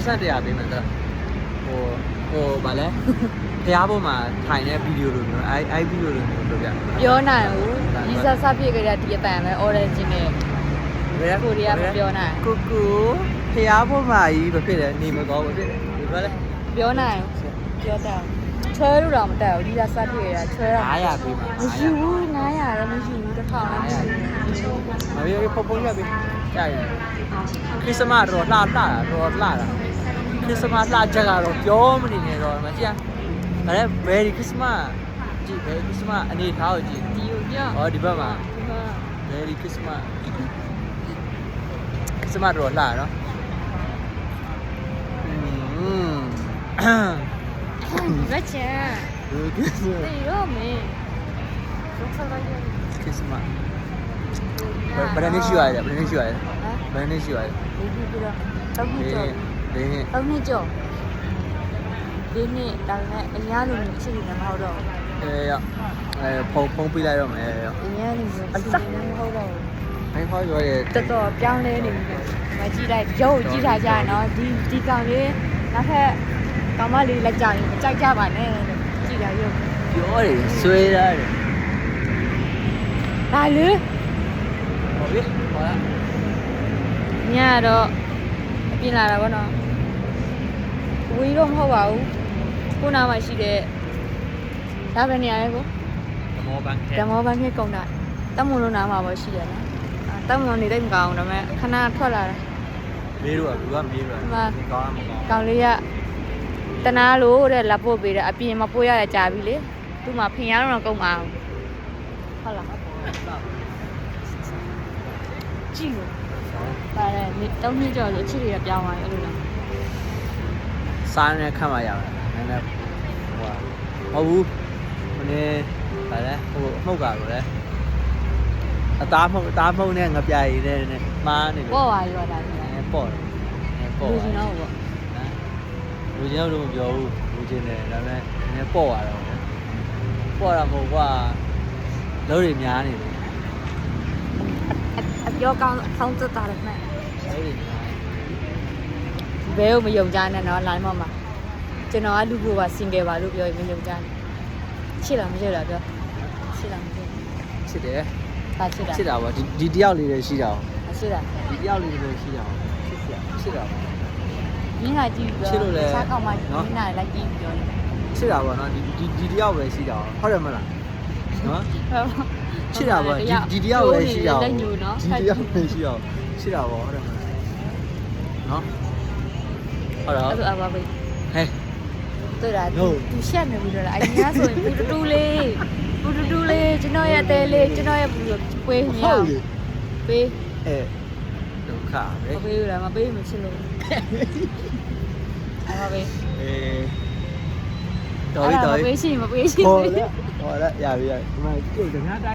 percent တရားပေးမယ်ဆိုတော့ဟိုဗာလဲဖျားပေါ်မှာထိုင်တဲ့ဗီဒီယိုလိုမျိုးအဲ့ဗီဒီယိုလိုမျိုးပြောပြ ပြောနိုင်ဘူးရီစာစပြည့်ကြတဲ့ဒီအတန်ပဲ origin နဲ့ကိုရီးယားမပြောနိုင် ကိုဖျားပေါ်မှာကြီးမဖြစ်တယ်နေမကောင်းဘူးဖြစ်တယ်ဒီဘာလဲ ပြောနိုင်ပြောတယ်ချွဲလို့တော့မတက်ဘူးရီစာစပြည့်ရချွဲတော့900ပေးမှာ မရှိဘူး900လည်းမရှိဘူး1000လည်းမရှိဘူး မပြေဖုန်းရပြီကြာပြီခရစ်စမတ်တော့လှတာခရစ်စမတ်လှချက်ကတော့ပြောမနေနဲ့တော့မကြည့်ဒါလည်း Merry Christmas ကြည့် Merry Christmas အနေထားကိုကြည့် ဒီကိုပြော ဟောဒီဘက်မှာ Merry Christmas ခရစ်စမတ်တော့လှနော်လက်ချင်တေးရောမင်းတော့ဆက်လိုက်ရ ခရစ်စမတ်ဘယ်နှစ်ရှိရတယ်ဘယ်နှစ်ရှိရတယ်ဘယ်နှစ်ရှိရတယ် ဒီပြီးတော့တောက်နှစ်ကျော် ဒီနှစ် တောက်နှစ်ကျော်ဒီနေ့ဒါနဲ့အများလူမျိုးဖြစ်နေမှာမဟုတ်တော့ ဖုန်းပေးလိုက်တော့မယ်ရော အများလူမျိုးဖြစ်နေမှာမဟုတ်တော့ အဲ့ဟောရောရဲ့ တော်တော်ပြောင်းလဲနေပြီမကြည့်လိုက်ရုပ်ကြည့်ထားကြရနော်ဒီကောင်လေးနောက်ထပ်ကောင်မလေးလက်ကြရင်မကြိုက်ကြပါနဲ့ကြည့်ရရုပ် ပြောတယ်ဆွဲရတယ် ဒါလေ ဟုတ်ပြီဟောလား ညတော့အပြင်လာတာဗောနော်ဝီတော့မဟုတ်ပါဘူးခုနာမှာရှိတဲ့ဒါပဲနေရာလေကို ဓမောဘန်ခဲ ဓမောဘန်ခေကုန်တာတမွန်လုံးနာမှာပေါ့ရှိတယ်နော်တမွန်နေလိုက်မကောင်းဒါပေမဲ့ခဏထွက်လာတာ မေးတော့ဘူးကမေးတော့ဒီကောင်းမှာမကောင်း ကောင်လေးကတနာလို့တဲ့လက်ပို့ပေးတယ်အပြင်မပို့ရရကြာပြီလေသူ့မှာဖင်ရတော့ကုန်မှာဟုတ်လားကြည့်လို့ပါတယ်တောင်းနှစ်ကျော်လို့အချစ်တွေကပြောင်းသွားတယ်အဲ့လိုလား စားနေခတ်မှရပါတယ်နည်းနည်းဟိုဟုတ်ဘူးမင်းဗါလဲဟိုမှုတ်ကတော့လေအသားမှုတ်နဲ့ငပြာရည်နဲ့မားနေလို့ ပေါ့ပါရောဒါလည်း ပေါ့တယ်ပေါ့ လူချင်းတော့ပေါ့ လူချင်းတော့မပြောဘူးလူချင်းတယ်ဒါပေမဲ့နည်းပေါ့ရတော့ပေါ့တာမဟုတ်ကွာလုံးတွေများနေတယ် အပြောကောင်းဆောင်းသက်တာလည်းမှန် လုံးတွေများ ဘဲကိုမယုံကြနဲ့နော် line ပေါ်မှာကျွန်တော်ကလူကိုပါ single ပါလို့ပြောရင်မယုံကြနဲ့ချစ်လားမချစ်လားပြောချစ်လားမချစ် ချစ်တယ် ဘာချစ်တာ ချစ်တာပေါ့ဒီတယောက်လေးလည်းရှိတာ မချစ်တာ ဒီတယောက်လေးလည်းရှိတာချစ်တာ မင်းကကြည့်ပြီးတော့စားကောင်းမှမင်းကလိုက်ကြည့်ပြီးပြောနေ ချစ်တာပေါ့နော်ဒီတယောက်ပဲရှိတာဟုတ်တယ်မလားနော်ချစ်တာပေါ့ဒီတယောက်ပဲရှိတာ လက်ညိုနော် ဒီတယောက်ပဲရှိတာချစ်တာပေါ့ဟုတ်တယ်မလားနော်ဟုတ်တော့ အဲ့ဒါပါပဲ ဟဲ့ တွေ့တာသူရှက်နေပြီတော့အရင်ကဆိုရင်ပူတူလေးကျွန်တော်ရဲ့တဲလေးကျွန်တော်ရဲ့ပူပေးနေအောင်ပေး အဲဒုက္ခပဲ မပေးဘူးလားမပေးမချစ်လို့အဲ့ပါပဲ အေးတော်ပြီ မပေးရှိမပေးရှိ ဟောလားရပြီဒီမှာကြည့်တကား